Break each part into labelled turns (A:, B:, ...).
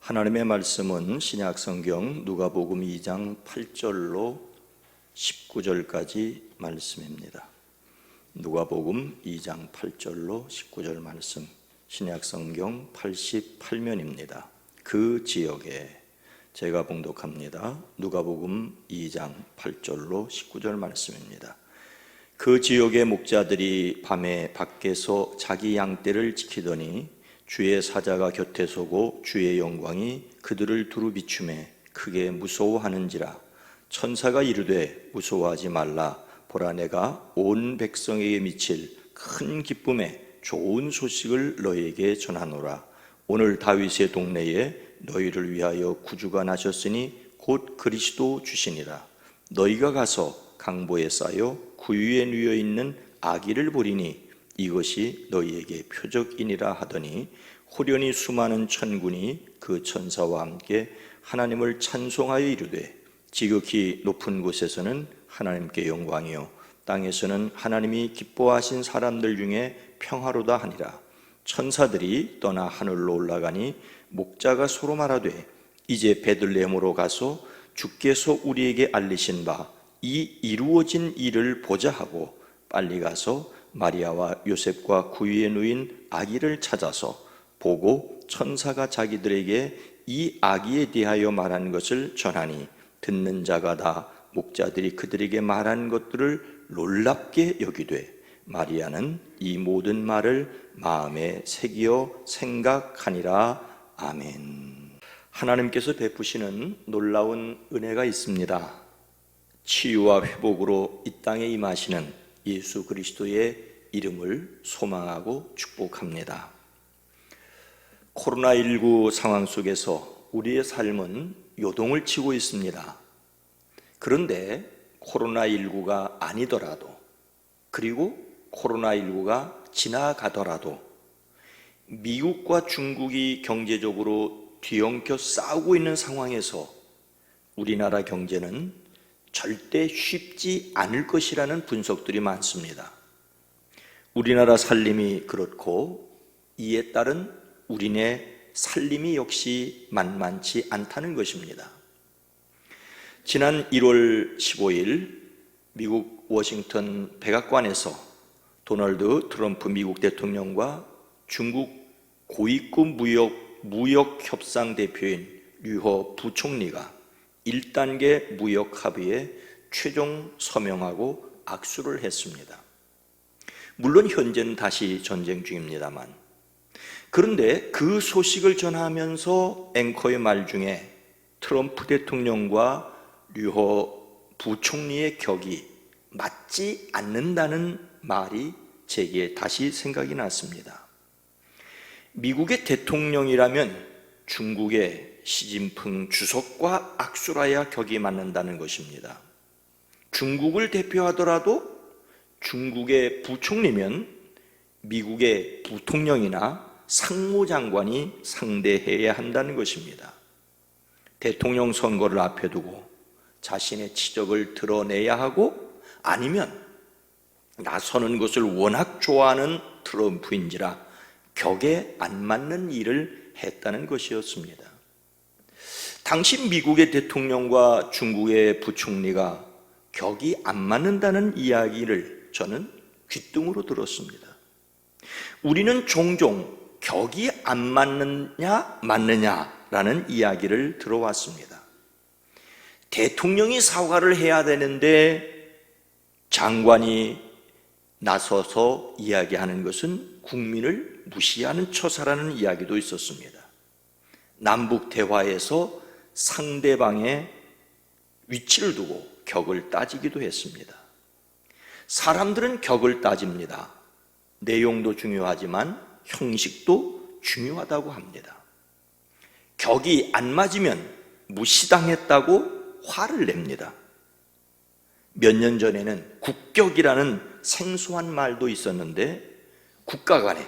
A: 하나님의 말씀은 신약성경 누가복음 2장 8절로 19절까지 말씀입니다. 누가복음 2장 8절로 19절 말씀, 신약성경 88면입니다. 그 지역에 제가 봉독합니다. 누가복음 2장 8절로 19절 말씀입니다. 그 지역의 목자들이 밤에 밖에서 자기 양떼를 지키더니 주의 사자가 곁에 서고 주의 영광이 그들을 두루 비추매 크게 무서워하는지라. 천사가 이르되 무서워하지 말라. 보라, 내가 온 백성에게 미칠 큰 기쁨에 좋은 소식을 너희에게 전하노라. 오늘 다윗의 동네에 너희를 위하여 구주가 나셨으니 곧 그리스도 주시니라. 너희가 가서 강보에 쌓여 구유에 누워 있는 아기를 보리니 이것이 너희에게 표적이니라 하더니 호련히 수많은 천군이 그 천사와 함께 하나님을 찬송하여 이르되 지극히 높은 곳에서는 하나님께 영광이요 땅에서는 하나님이 기뻐하신 사람들 중에 평화로다 하니라. 천사들이 떠나 하늘로 올라가니 목자가 서로 말하되 이제 베들레헴으로 가서 주께서 우리에게 알리신 바 이 이루어진 일을 보자 하고 빨리 가서 마리아와 요셉과 구유에 누인 아기를 찾아서 보고 천사가 자기들에게 이 아기에 대하여 말한 것을 전하니 듣는 자가 다 목자들이 그들에게 말한 것들을 놀랍게 여기되 마리아는 이 모든 말을 마음에 새기어 생각하니라. 아멘. 하나님께서 베푸시는 놀라운 은혜가 있습니다. 치유와 회복으로 이 땅에 임하시는 예수 그리스도의 이름을 소망하고 축복합니다. 코로나19 상황 속에서 우리의 삶은 요동을 치고 있습니다. 그런데 코로나19가 아니더라도, 그리고 코로나19가 지나가더라도 미국과 중국이 경제적으로 뒤엉켜 싸우고 있는 상황에서 우리나라 경제는 절대 쉽지 않을 것이라는 분석들이 많습니다. 우리나라 살림이 그렇고 이에 따른 우리네 살림이 역시 만만치 않다는 것입니다. 지난 1월 15일 미국 워싱턴 백악관에서 도널드 트럼프 미국 대통령과 중국 고위급 무역 협상 대표인 류허 부총리가 1단계 무역 합의에 최종 서명하고 악수를 했습니다. 물론 현재는 다시 전쟁 중입니다만, 그런데 그 소식을 전하면서 앵커의 말 중에 트럼프 대통령과 류허 부총리의 격이 맞지 않는다는 말이 제게 다시 생각이 났습니다. 미국의 대통령이라면 중국의 시진핑 주석과 악수라야 격이 맞는다는 것입니다. 중국을 대표하더라도 중국의 부총리면 미국의 부통령이나 상무장관이 상대해야 한다는 것입니다. 대통령 선거를 앞에 두고 자신의 치적을 드러내야 하고, 아니면 나서는 것을 워낙 좋아하는 트럼프인지라 격에 안 맞는 일을 했다는 것이었습니다. 당시 미국의 대통령과 중국의 부총리가 격이 안 맞는다는 이야기를 저는 귓등으로 들었습니다. 우리는 종종 격이 안 맞느냐 맞느냐라는 이야기를 들어왔습니다. 대통령이 사과를 해야 되는데 장관이 나서서 이야기하는 것은 국민을 무시하는 처사라는 이야기도 있었습니다. 남북 대화에서 상대방의 위치를 두고 격을 따지기도 했습니다. 사람들은 격을 따집니다. 내용도 중요하지만 형식도 중요하다고 합니다. 격이 안 맞으면 무시당했다고 화를 냅니다. 몇 년 전에는 국격이라는 생소한 말도 있었는데, 국가 간에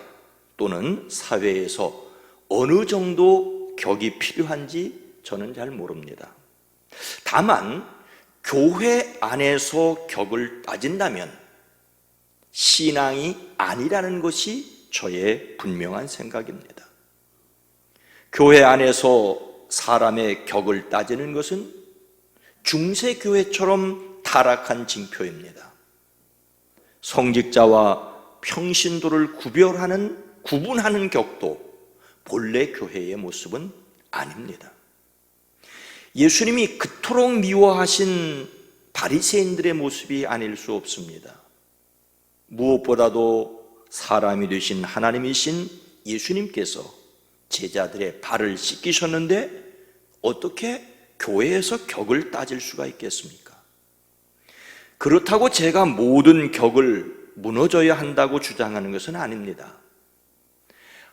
A: 또는 사회에서 어느 정도 격이 필요한지 저는 잘 모릅니다. 다만 교회 안에서 격을 따진다면 신앙이 아니라는 것이 저의 분명한 생각입니다. 교회 안에서 사람의 격을 따지는 것은 중세교회처럼 타락한 징표입니다. 성직자와 평신도를 구분하는 격도 본래 교회의 모습은 아닙니다. 예수님이 그토록 미워하신 바리새인들의 모습이 아닐 수 없습니다. 무엇보다도 사람이 되신 하나님이신 예수님께서 제자들의 발을 씻기셨는데 어떻게 교회에서 격을 따질 수가 있겠습니까? 그렇다고 제가 모든 격을 무너져야 한다고 주장하는 것은 아닙니다.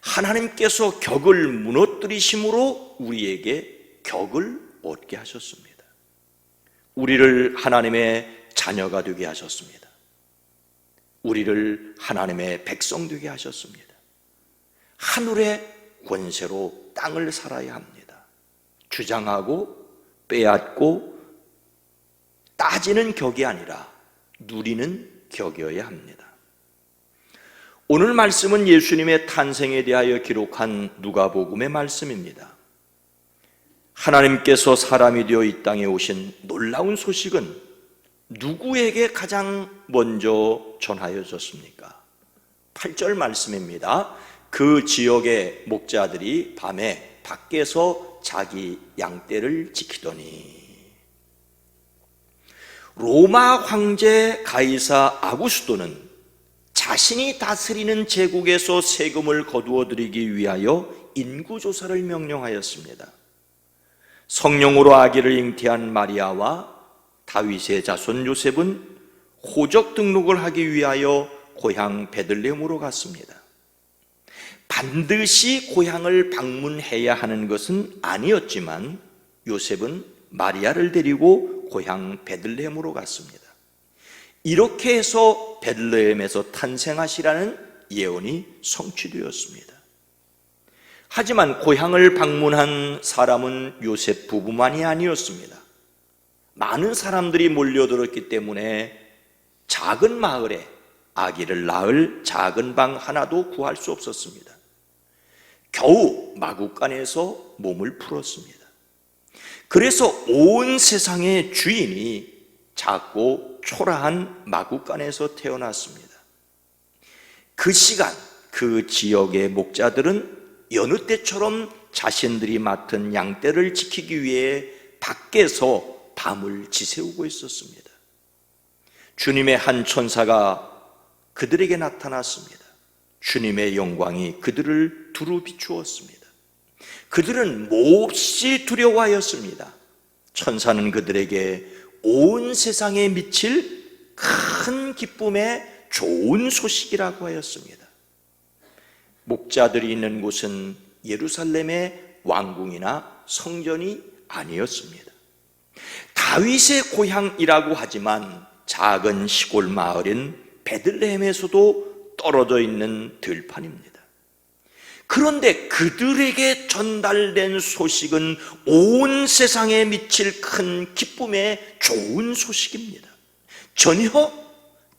A: 하나님께서 격을 무너뜨리심으로 우리에게 격을 얻게 하셨습니다. 우리를 하나님의 자녀가 되게 하셨습니다. 우리를 하나님의 백성 되게 하셨습니다. 하늘의 권세로 땅을 살아야 합니다. 주장하고 빼앗고 따지는 격이 아니라 누리는 격이어야 합니다. 오늘 말씀은 예수님의 탄생에 대하여 기록한 누가복음의 말씀입니다. 하나님께서 사람이 되어 이 땅에 오신 놀라운 소식은 누구에게 가장 먼저 전하여졌습니까? 8절 말씀입니다. 그 지역의 목자들이 밤에 밖에서 자기 양떼를 지키더니 로마 황제 가이사 아구스도는 자신이 다스리는 제국에서 세금을 거두어 들이기 위하여 인구조사를 명령하였습니다. 성령으로 아기를 잉태한 마리아와 다윗의 자손 요셉은 호적 등록을 하기 위하여 고향 베들레헴으로 갔습니다. 반드시 고향을 방문해야 하는 것은 아니었지만 요셉은 마리아를 데리고 고향 베들레헴으로 갔습니다. 이렇게 해서 베들레헴에서 탄생하시라는 예언이 성취되었습니다. 하지만 고향을 방문한 사람은 요셉 부부만이 아니었습니다. 많은 사람들이 몰려들었기 때문에 작은 마을에 아기를 낳을 작은 방 하나도 구할 수 없었습니다. 겨우 마구간에서 몸을 풀었습니다. 그래서 온 세상의 주인이 작고 초라한 마구간에서 태어났습니다. 그 시간 그 지역의 목자들은 여느 때처럼 자신들이 맡은 양떼를 지키기 위해 밖에서 밤을 지새우고 있었습니다. 주님의 한 천사가 그들에게 나타났습니다. 주님의 영광이 그들을 두루 비추었습니다. 그들은 몹시 두려워하였습니다. 천사는 그들에게 온 세상에 미칠 큰 기쁨의 좋은 소식이라고 하였습니다. 목자들이 있는 곳은 예루살렘의 왕궁이나 성전이 아니었습니다. 다윗의 고향이라고 하지만 작은 시골 마을인 베들레헴에서도 떨어져 있는 들판입니다. 그런데 그들에게 전달된 소식은 온 세상에 미칠 큰 기쁨의 좋은 소식입니다. 전혀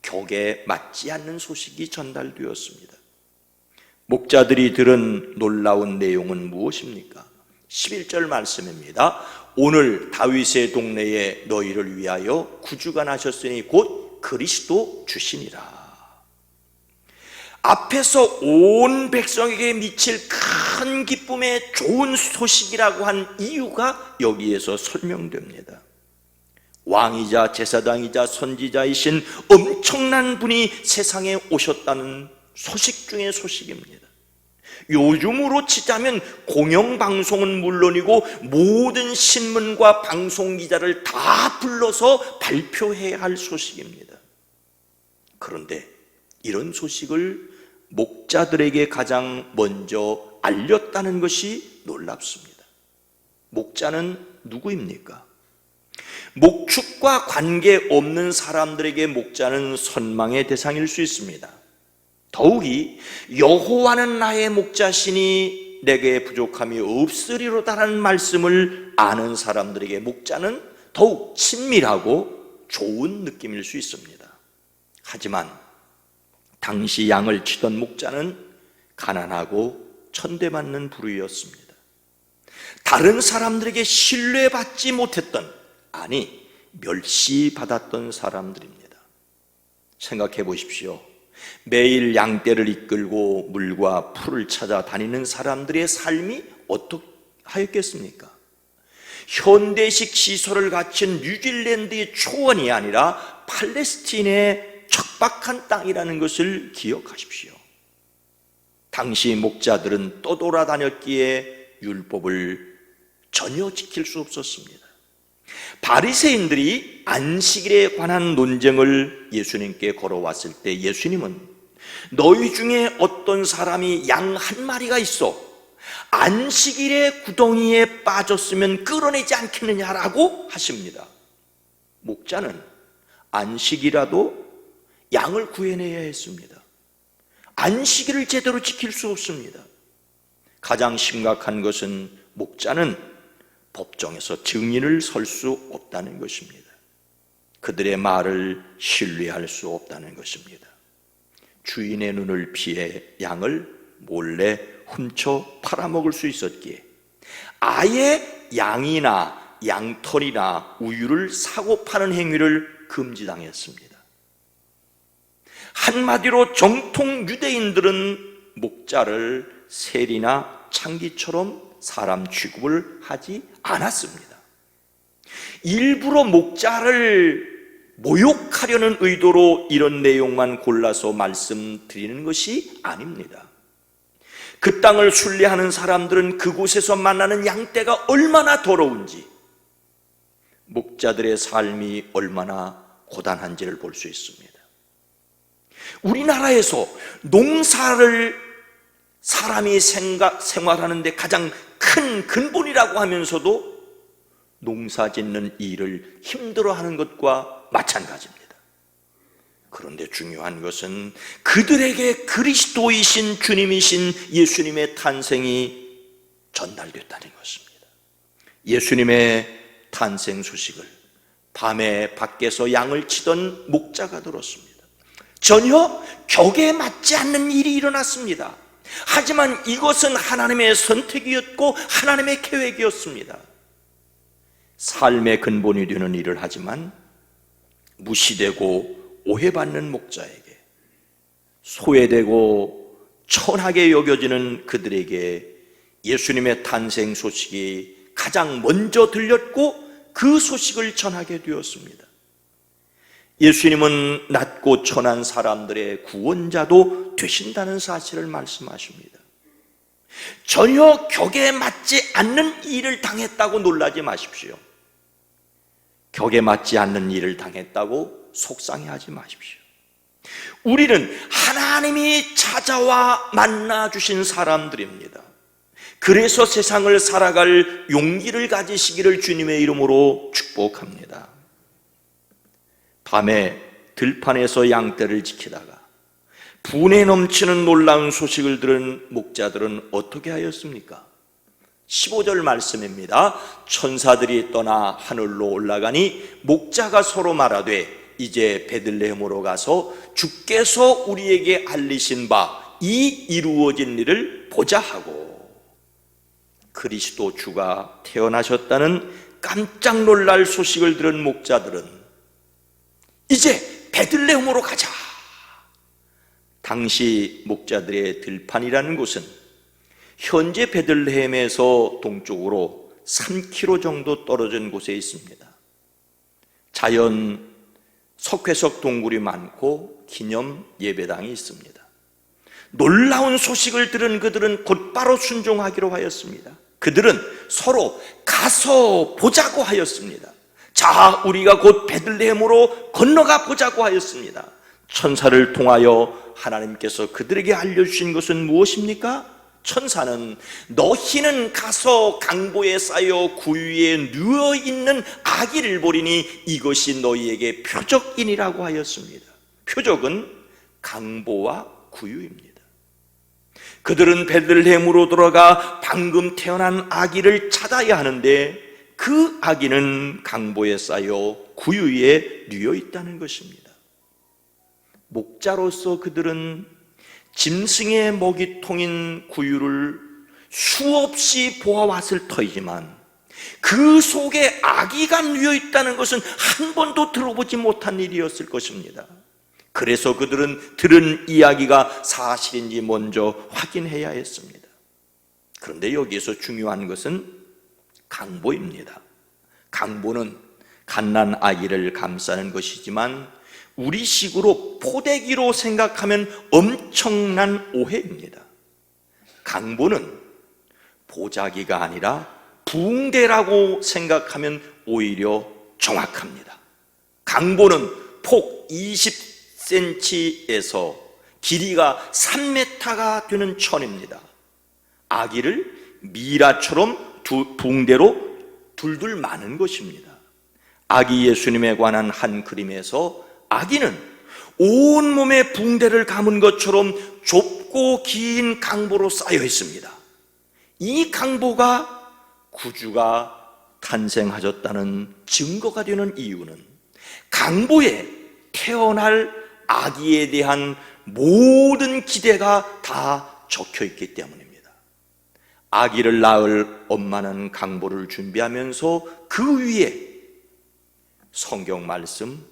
A: 격에 맞지 않는 소식이 전달되었습니다. 목자들이 들은 놀라운 내용은 무엇입니까? 11절 말씀입니다. 오늘 다윗의 동네에 너희를 위하여 구주가 나셨으니 곧 그리스도 주시니라. 앞에서 온 백성에게 미칠 큰 기쁨의 좋은 소식이라고 한 이유가 여기에서 설명됩니다. 왕이자 제사장이자 선지자이신 엄청난 분이 세상에 오셨다는 소식 중의 소식입니다. 요즘으로 치자면 공영방송은 물론이고 모든 신문과 방송기자를 다 불러서 발표해야 할 소식입니다. 그런데 이런 소식을 목자들에게 가장 먼저 알렸다는 것이 놀랍습니다. 목자는 누구입니까? 목축과 관계없는 사람들에게 목자는 선망의 대상일 수 있습니다. 더욱이 여호와는 나의 목자시니 내게 부족함이 없으리로다라는 말씀을 아는 사람들에게 목자는 더욱 친밀하고 좋은 느낌일 수 있습니다. 하지만 당시 양을 치던 목자는 가난하고 천대받는 부류였습니다. 다른 사람들에게 신뢰받지 못했던, 아니 멸시받았던 사람들입니다. 생각해 보십시오. 매일 양떼를 이끌고 물과 풀을 찾아 다니는 사람들의 삶이 어떠하였겠습니까? 현대식 시설을 갖춘 뉴질랜드의 초원이 아니라 팔레스틴의 척박한 땅이라는 것을 기억하십시오. 당시 목자들은 떠돌아다녔기에 율법을 전혀 지킬 수 없었습니다. 바리새인들이 안식일에 관한 논쟁을 예수님께 걸어왔을 때 예수님은 너희 중에 어떤 사람이 양 한 마리가 있어 안식일에 구덩이에 빠졌으면 끌어내지 않겠느냐라고 하십니다. 목자는 안식이라도 양을 구해내야 했습니다. 안식일을 제대로 지킬 수 없습니다. 가장 심각한 것은 목자는 법정에서 증인을 설 수 없다는 것입니다. 그들의 말을 신뢰할 수 없다는 것입니다. 주인의 눈을 피해 양을 몰래 훔쳐 팔아먹을 수 있었기에 아예 양이나 양털이나 우유를 사고 파는 행위를 금지당했습니다. 한마디로 정통 유대인들은 목자를 세리나 창기처럼 사람 취급을 하지 않았습니다. 일부러 목자를 모욕하려는 의도로 이런 내용만 골라서 말씀드리는 것이 아닙니다. 그 땅을 순례하는 사람들은 그곳에서 만나는 양떼가 얼마나 더러운지, 목자들의 삶이 얼마나 고단한지를 볼 수 있습니다. 우리나라에서 농사를 사람이 생활하는데 가장 큰 근본이라고 하면서도 농사 짓는 일을 힘들어하는 것과 마찬가지입니다. 그런데 중요한 것은 그들에게 그리스도이신 주님이신 예수님의 탄생이 전달됐다는 것입니다. 예수님의 탄생 소식을 밤에 밖에서 양을 치던 목자가 들었습니다. 전혀 격에 맞지 않는 일이 일어났습니다. 하지만 이것은 하나님의 선택이었고 하나님의 계획이었습니다. 삶의 근본이 되는 일을 하지만 무시되고 오해받는 목자에게, 소외되고 천하게 여겨지는 그들에게 예수님의 탄생 소식이 가장 먼저 들렸고 그 소식을 전하게 되었습니다. 예수님은 낮고 천한 사람들의 구원자도 되신다는 사실을 말씀하십니다. 전혀 격에 맞지 않는 일을 당했다고 놀라지 마십시오. 격에 맞지 않는 일을 당했다고 속상해하지 마십시오. 우리는 하나님이 찾아와 만나주신 사람들입니다. 그래서 세상을 살아갈 용기를 가지시기를 주님의 이름으로 축복합니다. 밤에 들판에서 양떼를 지키다가 분에 넘치는 놀라운 소식을 들은 목자들은 어떻게 하였습니까? 15절 말씀입니다. 천사들이 떠나 하늘로 올라가니 목자가 서로 말하되 이제 베들레헴으로 가서 주께서 우리에게 알리신 바 이 이루어진 일을 보자 하고, 그리스도 주가 태어나셨다는 깜짝 놀랄 소식을 들은 목자들은 이제 베들레헴으로 가자. 당시 목자들의 들판이라는 곳은 현재 베들레헴에서 동쪽으로 3km 정도 떨어진 곳에 있습니다. 자연 석회석 동굴이 많고 기념 예배당이 있습니다. 놀라운 소식을 들은 그들은 곧바로 순종하기로 하였습니다. 그들은 서로 가서 보자고 하였습니다. 자, 우리가 곧 베들레헴으로 건너가 보자고 하였습니다. 천사를 통하여 하나님께서 그들에게 알려주신 것은 무엇입니까? 천사는 너희는 가서 강보에 쌓여 구유에 누워있는 아기를 보리니 이것이 너희에게 표적이니라고 하였습니다. 표적은 강보와 구유입니다. 그들은 베들레헴으로 들어가 방금 태어난 아기를 찾아야 하는데 그 아기는 강보에 쌓여 구유에 누워 있다는 것입니다. 목자로서 그들은 짐승의 먹이통인 구유를 수없이 보아왔을 터이지만 그 속에 아기가 누워 있다는 것은 한 번도 들어보지 못한 일이었을 것입니다. 그래서 그들은 들은 이야기가 사실인지 먼저 확인해야 했습니다. 그런데 여기에서 중요한 것은 강보입니다. 강보는 갓난 아기를 감싸는 것이지만 우리식으로 포대기로 생각하면 엄청난 오해입니다. 강보는 보자기가 아니라 붕대라고 생각하면 오히려 정확합니다. 강보는 폭 20cm에서 길이가 3m가 되는 천입니다. 아기를 미라처럼 붕대로 둘둘 마는 것입니다. 아기 예수님에 관한 한 그림에서 아기는 온몸에 붕대를 감은 것처럼 좁고 긴 강보로 쌓여 있습니다. 이 강보가 구주가 탄생하셨다는 증거가 되는 이유는 강보에 태어날 아기에 대한 모든 기대가 다 적혀 있기 때문입니다. 아기를 낳을 엄마는 강보를 준비하면서 그 위에 성경 말씀,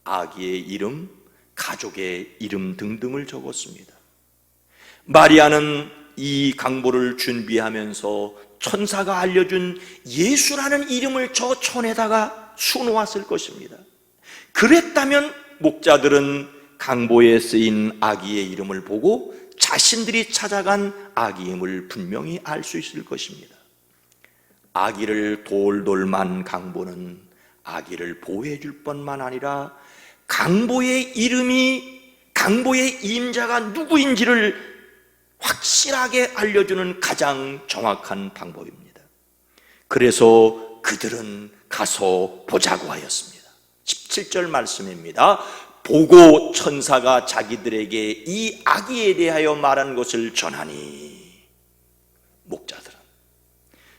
A: 아기의 이름, 가족의 이름 등등을 적었습니다. 마리아는 이 강보를 준비하면서 천사가 알려준 예수라는 이름을 저 천에다가 수놓았을 것입니다. 그랬다면 목자들은 강보에 쓰인 아기의 이름을 보고 자신들이 찾아간 아기임을 분명히 알 수 있을 것입니다. 아기를 돌돌 만 강보는 아기를 보호해 줄 뿐만 아니라 강보의 이름이, 강보의 임자가 누구인지를 확실하게 알려주는 가장 정확한 방법입니다. 그래서 그들은 가서 보자고 하였습니다. 17절 말씀입니다. 보고 천사가 자기들에게 이 아기에 대하여 말한 것을 전하니, 목자들은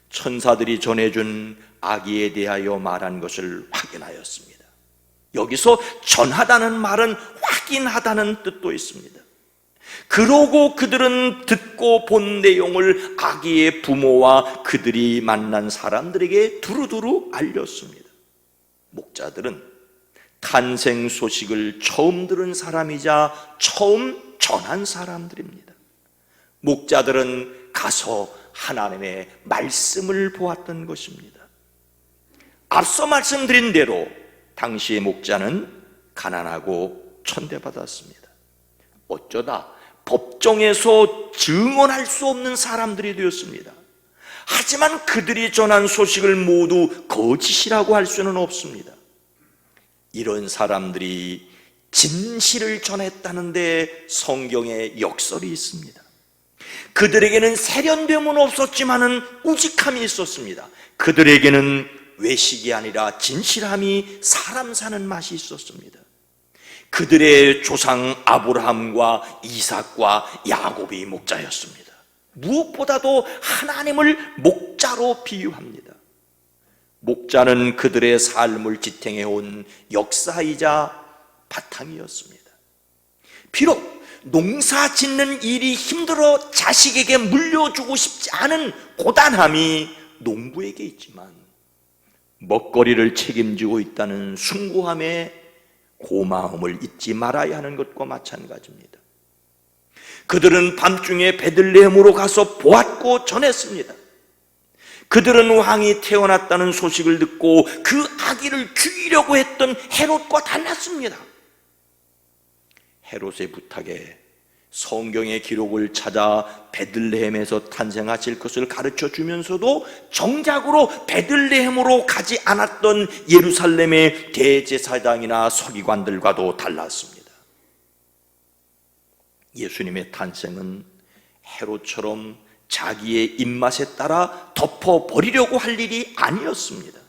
A: 천사들이 전해준 아기에 대하여 말한 것을 확인하였습니다. 여기서 전하다는 말은 확인하다는 뜻도 있습니다. 그러고 그들은 듣고 본 내용을 아기의 부모와 그들이 만난 사람들에게 두루두루 알렸습니다. 목자들은 탄생 소식을 처음 들은 사람이자 처음 전한 사람들입니다. 목자들은 가서 하나님의 말씀을 보았던 것입니다. 앞서 말씀드린 대로 당시의 목자는 가난하고 천대받았습니다. 어쩌다 법정에서 증언할 수 없는 사람들이 되었습니다. 하지만 그들이 전한 소식을 모두 거짓이라고 할 수는 없습니다. 이런 사람들이 진실을 전했다는데 성경에 역설이 있습니다. 그들에게는 세련됨은 없었지만은 우직함이 있었습니다. 그들에게는 외식이 아니라 진실함이 사람 사는 맛이 있었습니다. 그들의 조상 아브라함과 이삭과 야곱이 목자였습니다. 무엇보다도 하나님을 목자로 비유합니다. 목자는 그들의 삶을 지탱해온 역사이자 바탕이었습니다. 비록 농사 짓는 일이 힘들어 자식에게 물려주고 싶지 않은 고단함이 농부에게 있지만 먹거리를 책임지고 있다는 숭고함에 고마움을 잊지 말아야 하는 것과 마찬가지입니다. 그들은 밤중에 베들레헴으로 가서 보았고 전했습니다. 그들은 왕이 태어났다는 소식을 듣고 그 아기를 죽이려고 했던 헤롯과 달랐습니다. 헤롯의 부탁에 성경의 기록을 찾아 베들레헴에서 탄생하실 것을 가르쳐 주면서도 정작으로 베들레헴으로 가지 않았던 예루살렘의 대제사장이나 서기관들과도 달랐습니다. 예수님의 탄생은 헤롯처럼 자기의 입맛에 따라 덮어버리려고 할 일이 아니었습니다.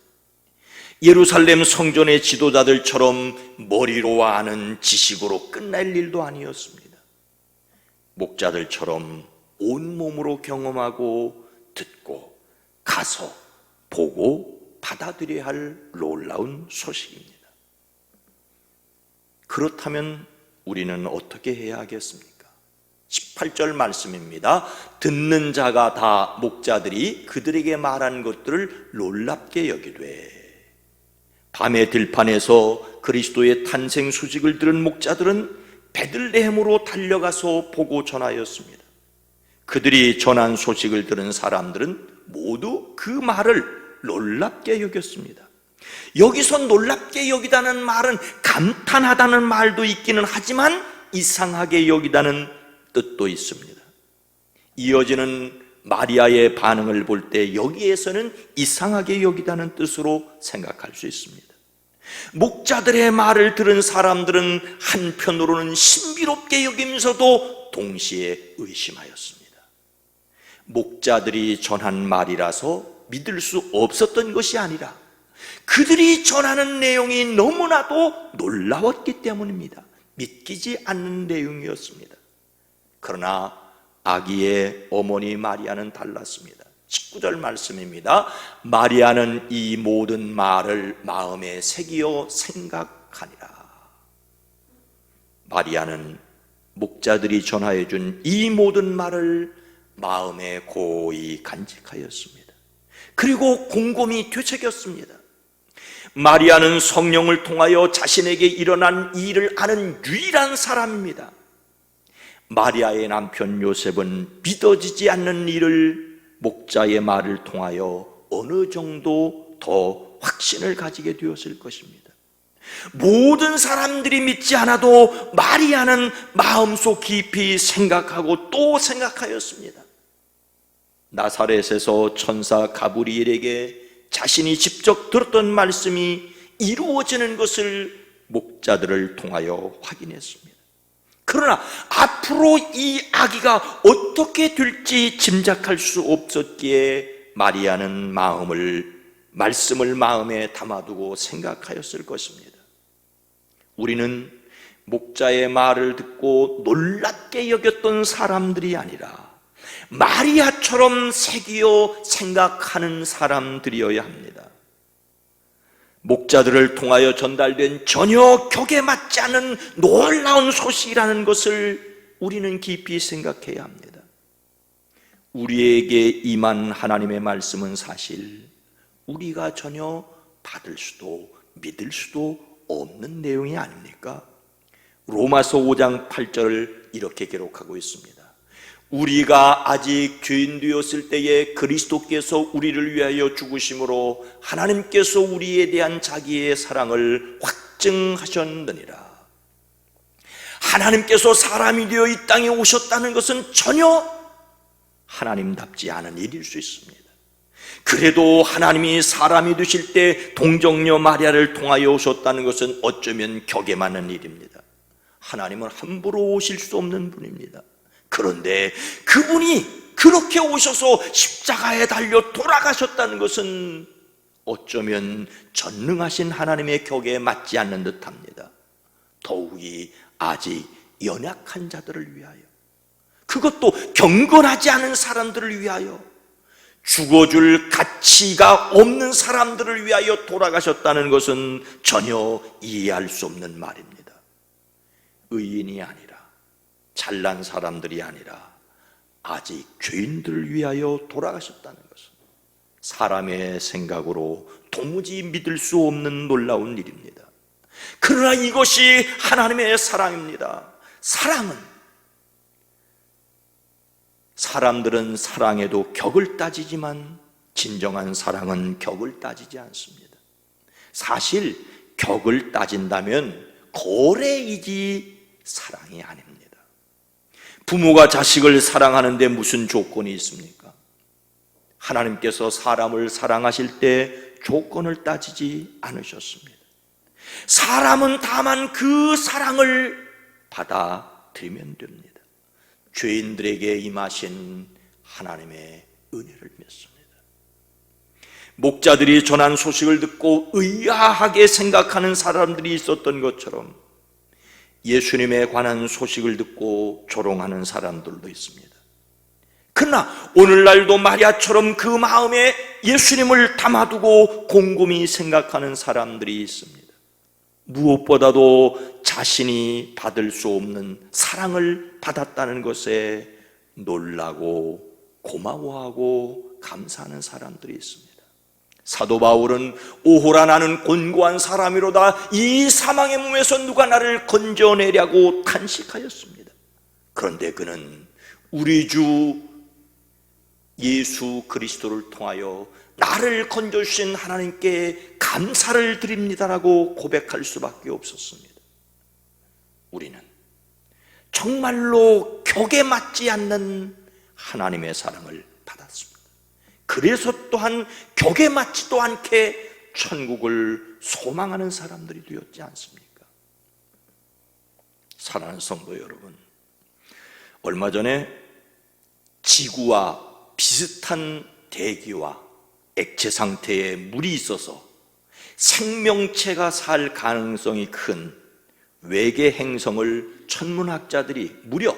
A: 예루살렘 성전의 지도자들처럼 머리로 아는 지식으로 끝날 일도 아니었습니다. 목자들처럼 온몸으로 경험하고 듣고 가서 보고 받아들여야 할 놀라운 소식입니다. 그렇다면 우리는 어떻게 해야 하겠습니까? 18절 말씀입니다. 듣는 자가 다 목자들이 그들에게 말한 것들을 놀랍게 여기되, 밤의 들판에서 그리스도의 탄생 소식을 들은 목자들은 베들레헴으로 달려가서 보고 전하였습니다. 그들이 전한 소식을 들은 사람들은 모두 그 말을 놀랍게 여겼습니다. 여기서 놀랍게 여기다는 말은 감탄하다는 말도 있기는 하지만 이상하게 여기다는 뜻도 있습니다. 이어지는 마리아의 반응을 볼 때 여기에서는 이상하게 여기다는 뜻으로 생각할 수 있습니다. 목자들의 말을 들은 사람들은 한편으로는 신비롭게 여기면서도 동시에 의심하였습니다. 목자들이 전한 말이라서 믿을 수 없었던 것이 아니라 그들이 전하는 내용이 너무나도 놀라웠기 때문입니다. 믿기지 않는 내용이었습니다. 그러나 아기의 어머니 마리아는 달랐습니다. 19절 말씀입니다. 마리아는 이 모든 말을 마음에 새기어 생각하니라. 마리아는 목자들이 전하여 준 이 모든 말을 마음에 고이 간직하였습니다. 그리고 곰곰이 되새겼습니다. 마리아는 성령을 통하여 자신에게 일어난 일을 아는 유일한 사람입니다. 마리아의 남편 요셉은 믿어지지 않는 일을 목자의 말을 통하여 어느 정도 더 확신을 가지게 되었을 것입니다. 모든 사람들이 믿지 않아도 마리아는 마음속 깊이 생각하고 또 생각하였습니다. 나사렛에서 천사 가브리엘에게 자신이 직접 들었던 말씀이 이루어지는 것을 목자들을 통하여 확인했습니다. 그러나 앞으로 이 아기가 어떻게 될지 짐작할 수 없었기에 마리아는 말씀을 마음에 담아두고 생각하였을 것입니다. 우리는 목자의 말을 듣고 놀랍게 여겼던 사람들이 아니라 마리아처럼 새기어 생각하는 사람들이어야 합니다. 목자들을 통하여 전달된 전혀 격에 맞지 않는 놀라운 소식이라는 것을 우리는 깊이 생각해야 합니다. 우리에게 임한 하나님의 말씀은 사실 우리가 전혀 받을 수도 믿을 수도 없는 내용이 아닙니까? 로마서 5장 8절을 이렇게 기록하고 있습니다. 우리가 아직 죄인 되었을 때에 그리스도께서 우리를 위하여 죽으심으로 하나님께서 우리에 대한 자기의 사랑을 확증하셨느니라. 하나님께서 사람이 되어 이 땅에 오셨다는 것은 전혀 하나님답지 않은 일일 수 있습니다. 그래도 하나님이 사람이 되실 때 동정녀 마리아를 통하여 오셨다는 것은 어쩌면 격에 맞는 일입니다. 하나님은 함부로 오실 수 없는 분입니다. 그런데 그분이 그렇게 오셔서 십자가에 달려 돌아가셨다는 것은 어쩌면 전능하신 하나님의 격에 맞지 않는 듯합니다. 더욱이 아직 연약한 자들을 위하여, 그것도 경건하지 않은 사람들을 위하여, 죽어줄 가치가 없는 사람들을 위하여 돌아가셨다는 것은 전혀 이해할 수 없는 말입니다. 의인이 아니라, 잘난 사람들이 아니라 아직 죄인들을 위하여 돌아가셨다는 것은 사람의 생각으로 도무지 믿을 수 없는 놀라운 일입니다. 그러나 이것이 하나님의 사랑입니다. 사람들은 사랑에도 격을 따지지만 진정한 사랑은 격을 따지지 않습니다. 사실 격을 따진다면 거래이지 사랑이 아닙니다. 부모가 자식을 사랑하는데 무슨 조건이 있습니까? 하나님께서 사람을 사랑하실 때 조건을 따지지 않으셨습니다. 사람은 다만 그 사랑을 받아들이면 됩니다. 죄인들에게 임하신 하나님의 은혜를 믿습니다. 목자들이 전한 소식을 듣고 의아하게 생각하는 사람들이 있었던 것처럼 예수님에 관한 소식을 듣고 조롱하는 사람들도 있습니다. 그러나 오늘날도 마리아처럼 그 마음에 예수님을 담아두고 곰곰이 생각하는 사람들이 있습니다. 무엇보다도 자신이 받을 수 없는 사랑을 받았다는 것에 놀라고 고마워하고 감사하는 사람들이 있습니다. 사도 바울은 오호라 나는 곤고한 사람이로다, 이 사망의 몸에서 누가 나를 건져내려고 탄식하였습니다. 그런데 그는 우리 주 예수 그리스도를 통하여 나를 건져주신 하나님께 감사를 드립니다라고 고백할 수밖에 없었습니다. 우리는 정말로 격에 맞지 않는 하나님의 사랑을 받았습니다. 그래서 또한 격에 맞지도 않게 천국을 소망하는 사람들이 되었지 않습니까? 사랑하는 성도 여러분, 얼마 전에 지구와 비슷한 대기와 액체 상태에 물이 있어서 생명체가 살 가능성이 큰 외계 행성을 천문학자들이 무려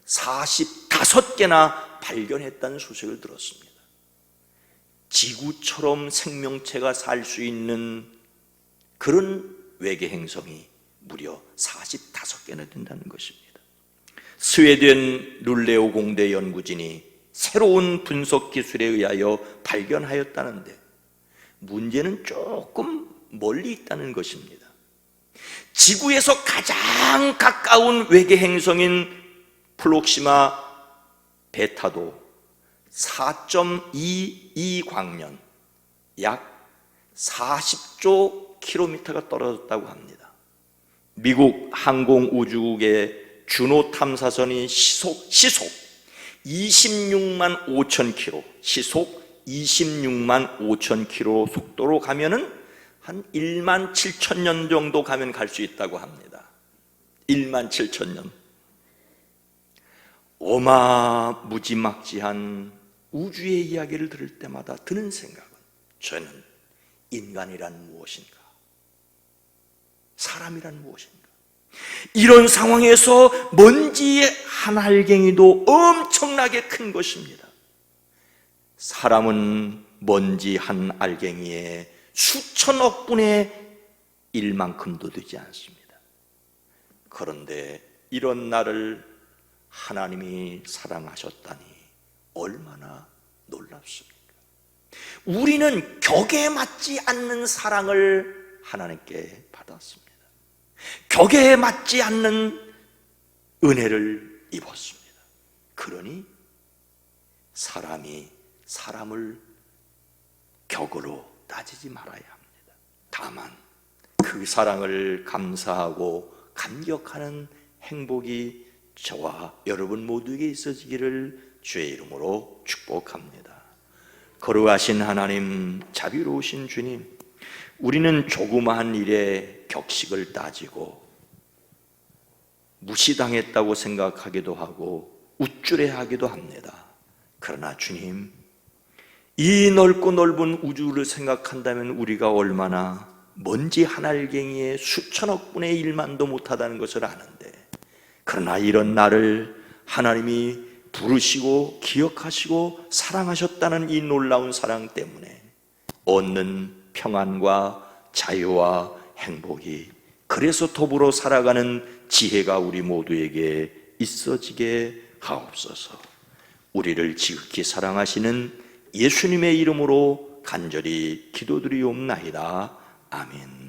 A: 45개나 발견했다는 소식을 들었습니다. 지구처럼 생명체가 살 수 있는 그런 외계 행성이 무려 45개나 된다는 것입니다. 스웨덴 룰레오 공대 연구진이 새로운 분석 기술에 의하여 발견하였다는데 문제는 조금 멀리 있다는 것입니다. 지구에서 가장 가까운 외계 행성인 플록시마 베타도 4.22광년, 약 40조 킬로미터가 떨어졌다고 합니다. 미국 항공우주국의 주노 탐사선이 시속 26만 5천 킬로, 시속 26만 5천 킬로 속도로 가면은 한 1만 7천 년 정도 가면 갈 수 있다고 합니다. 1만 7천 년. 어마무지막지한 우주의 이야기를 들을 때마다 드는 생각은, 저는 인간이란 무엇인가? 사람이란 무엇인가? 이런 상황에서 먼지 한 알갱이도 엄청나게 큰 것입니다. 사람은 먼지 한 알갱이의 수천억 분의 1만큼도 되지 않습니다. 그런데 이런 나를 하나님이 사랑하셨다니 얼마나 놀랍습니까? 우리는 격에 맞지 않는 사랑을 하나님께 받았습니다. 격에 맞지 않는 은혜를 입었습니다. 그러니 사람이 사람을 격으로 따지지 말아야 합니다. 다만 그 사랑을 감사하고 감격하는 행복이 저와 여러분 모두에게 있어지기를 주의 이름으로 축복합니다. 거룩하신 하나님, 자비로우신 주님, 우리는 조그마한 일에 격식을 따지고 무시당했다고 생각하기도 하고 우쭐해하기도 합니다. 그러나 주님, 이 넓고 넓은 우주를 생각한다면 우리가 얼마나 먼지 한 알갱이의 수천억 분의 1만도 못하다는 것을 아는데, 그러나 이런 나를 하나님이 부르시고 기억하시고 사랑하셨다는 이 놀라운 사랑 때문에 얻는 평안과 자유와 행복이, 그래서 더불어 살아가는 지혜가 우리 모두에게 있어지게 하옵소서. 우리를 지극히 사랑하시는 예수님의 이름으로 간절히 기도드리옵나이다. 아멘.